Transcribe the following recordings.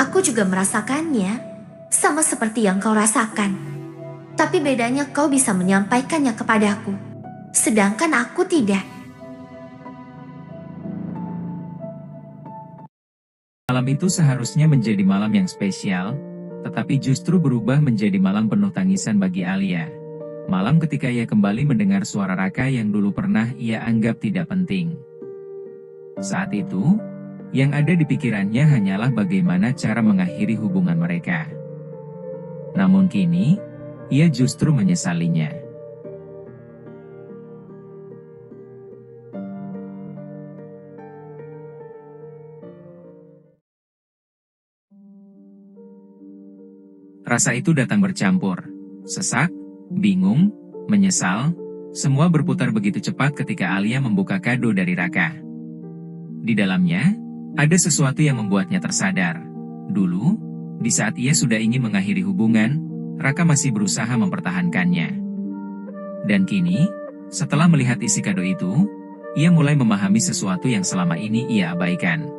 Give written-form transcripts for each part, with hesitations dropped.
Aku juga merasakannya, sama seperti yang kau rasakan. Tapi bedanya kau bisa menyampaikannya kepadaku, sedangkan aku tidak. Malam itu seharusnya menjadi malam yang spesial, tetapi justru berubah menjadi malam penuh tangisan bagi Alia. Malam ketika ia kembali mendengar suara Raka yang dulu pernah ia anggap tidak penting. Saat itu, yang ada di pikirannya hanyalah bagaimana cara mengakhiri hubungan mereka. Namun kini, ia justru menyesalinya. Rasa itu datang bercampur, sesak, bingung, menyesal, semua berputar begitu cepat ketika Alia membuka kado dari Raka. Di dalamnya, ada sesuatu yang membuatnya tersadar. Dulu, di saat ia sudah ingin mengakhiri hubungan, Raka masih berusaha mempertahankannya. Dan kini, setelah melihat isi kado itu, ia mulai memahami sesuatu yang selama ini ia abaikan.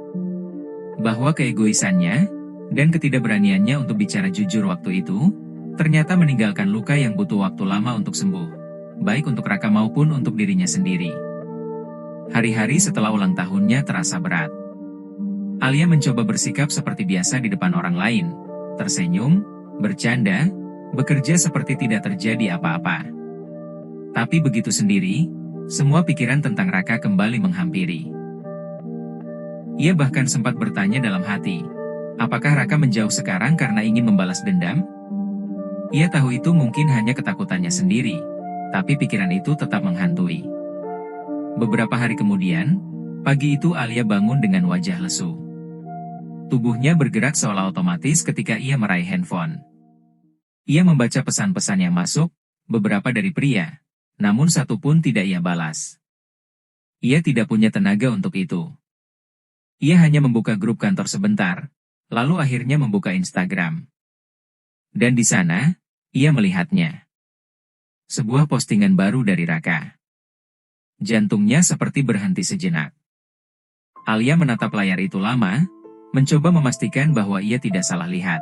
Bahwa keegoisannya dan ketidakberaniannya untuk bicara jujur waktu itu, ternyata meninggalkan luka yang butuh waktu lama untuk sembuh, baik untuk Raka maupun untuk dirinya sendiri. Hari-hari setelah ulang tahunnya terasa berat. Alia mencoba bersikap seperti biasa di depan orang lain, tersenyum, bercanda, bekerja seperti tidak terjadi apa-apa. Tapi begitu sendiri, semua pikiran tentang Raka kembali menghampiri. Ia bahkan sempat bertanya dalam hati, apakah Raka menjauh sekarang karena ingin membalas dendam? Ia tahu itu mungkin hanya ketakutannya sendiri, tapi pikiran itu tetap menghantui. Beberapa hari kemudian, pagi itu Alia bangun dengan wajah lesu. Tubuhnya bergerak seolah otomatis ketika ia meraih handphone. Ia membaca pesan-pesan yang masuk, beberapa dari pria, namun satu pun tidak ia balas. Ia tidak punya tenaga untuk itu. Ia hanya membuka grup kantor sebentar, lalu akhirnya membuka Instagram. Dan di sana, ia melihatnya. Sebuah postingan baru dari Raka. Jantungnya seperti berhenti sejenak. Alia menatap layar itu lama, mencoba memastikan bahwa ia tidak salah lihat.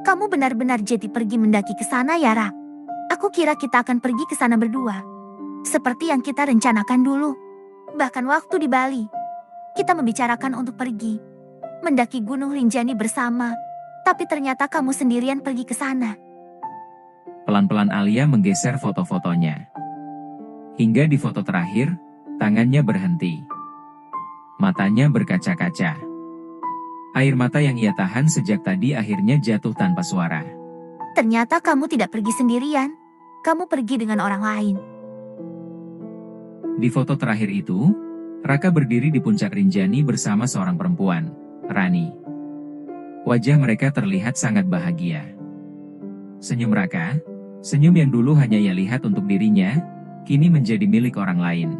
Kamu benar-benar jadi pergi mendaki ke sana ya, Rak? Aku kira kita akan pergi ke sana berdua. Seperti yang kita rencanakan dulu. Bahkan waktu di Bali, kita membicarakan untuk pergi mendaki Gunung Rinjani bersama, tapi ternyata kamu sendirian pergi ke sana. Pelan-pelan Alia menggeser foto-fotonya. Hingga di foto terakhir, tangannya berhenti. Matanya berkaca-kaca. Air mata yang ia tahan sejak tadi akhirnya jatuh tanpa suara. Ternyata kamu tidak pergi sendirian, kamu pergi dengan orang lain. Di foto terakhir itu, Raka berdiri di puncak Rinjani bersama seorang perempuan, Rani. Wajah mereka terlihat sangat bahagia. Senyum Raka, senyum yang dulu hanya ia lihat untuk dirinya, kini menjadi milik orang lain.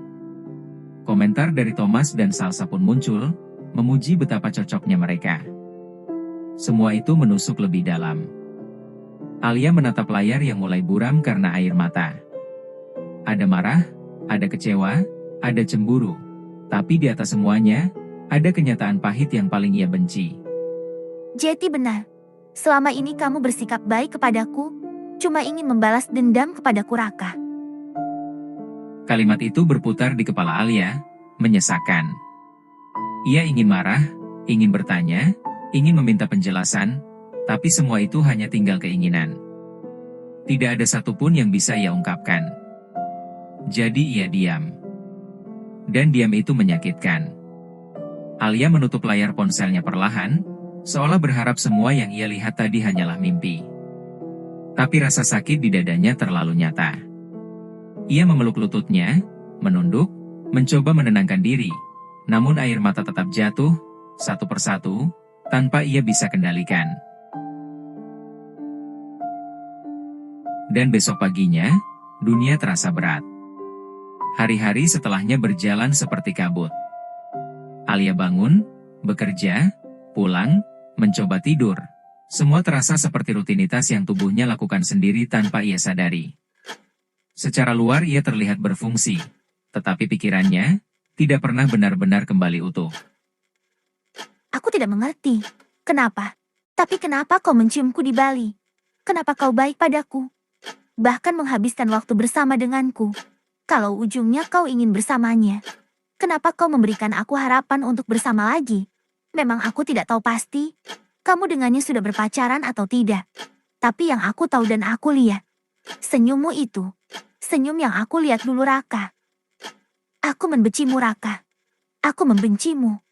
Komentar dari Thomas dan Salsa pun muncul, memuji betapa cocoknya mereka. Semua itu menusuk lebih dalam. Alia menatap layar yang mulai buram karena air mata. Ada marah, ada kecewa, ada cemburu. Tapi di atas semuanya, ada kenyataan pahit yang paling ia benci. Jeti benar. Selama ini kamu bersikap baik kepadaku, cuma ingin membalas dendam kepadaku, Raka. Kalimat itu berputar di kepala Alia, menyesakkan. Ia ingin marah, ingin bertanya, ingin meminta penjelasan, tapi semua itu hanya tinggal keinginan. Tidak ada satupun yang bisa ia ungkapkan. Jadi ia diam. Dan diam itu menyakitkan. Alia menutup layar ponselnya perlahan, seolah berharap semua yang ia lihat tadi hanyalah mimpi. Tapi rasa sakit di dadanya terlalu nyata. Ia memeluk lututnya, menunduk, mencoba menenangkan diri, namun air mata tetap jatuh, satu persatu, tanpa ia bisa kendalikan. Dan besok paginya, dunia terasa berat. Hari-hari setelahnya berjalan seperti kabut. Alia bangun, bekerja, pulang, mencoba tidur. Semua terasa seperti rutinitas yang tubuhnya lakukan sendiri tanpa ia sadari. Secara luar ia terlihat berfungsi, tetapi pikirannya tidak pernah benar-benar kembali utuh. Aku tidak mengerti. Kenapa? Tapi kenapa kau menciumku di Bali? Kenapa kau baik padaku? Bahkan menghabiskan waktu bersama denganku. Kalau ujungnya kau ingin bersamanya, kenapa kau memberikan aku harapan untuk bersama lagi? Memang aku tidak tahu pasti, kamu dengannya sudah berpacaran atau tidak. Tapi yang aku tahu dan aku lihat, senyummu itu, senyum yang aku lihat dulu Raka. Aku membencimu Raka. Aku membencimu.